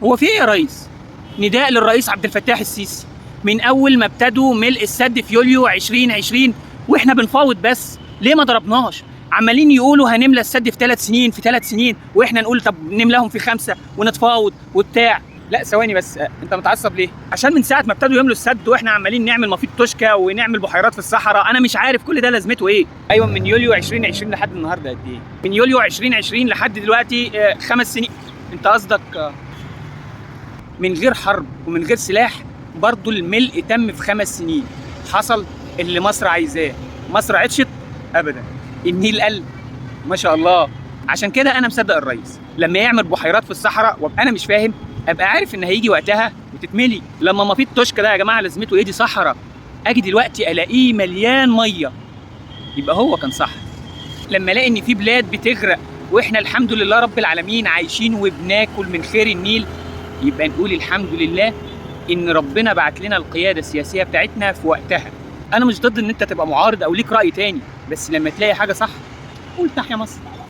هو في ايه يا ريس؟ نداء للرئيس عبد الفتاح السيسي من اول ما ابتدوا ملء السد في يوليو 2020 واحنا بنفاوض، بس ليه ما ضربناش؟ عمالين يقولوا هنملى السد في 3 سنين في 3 سنين، واحنا نقول طب نملاهم في 5 ونتفاوض وبتاع. لا ثواني بس، انت متعصب ليه؟ عشان من ساعه ما ابتدوا يملوا السد واحنا عمالين نعمل مفيد توشكا ونعمل بحيرات في الصحراء. انا مش عارف كل ده لازمته ايه. ايوه، من يوليو 2020 لحد النهارده قد ايه؟ من يوليو 2020 لحد دلوقتي 5 سنين. انت قصدك من غير حرب ومن غير سلاح برضو الملء تم في 5 سنين. حصل اللي مصر عايزاه. مصر عطشت؟ ابدا. النيل قل؟ ما شاء الله. عشان كده انا مصدق الرئيس لما يعمل بحيرات في الصحراء وابقى انا مش فاهم، ابقى عارف ان هيجي وقتها وتتملي. لما مفيد توشكا ده يا جماعه لازمته ايه؟ دي صحراء. اجي دلوقتي الاقيه مليان ميه، يبقى هو كان صح. لما الاقي ان في بلاد بتغرق واحنا الحمد لله رب العالمين عايشين وبناكل من خير النيل، يبقى نقول الحمد لله ان ربنا بعت لنا القياده السياسيه بتاعتنا في وقتها. انا مش ضد ان انت تبقى معارض او ليك راي تاني، بس لما تلاقي حاجه صح قول تحيا مصر.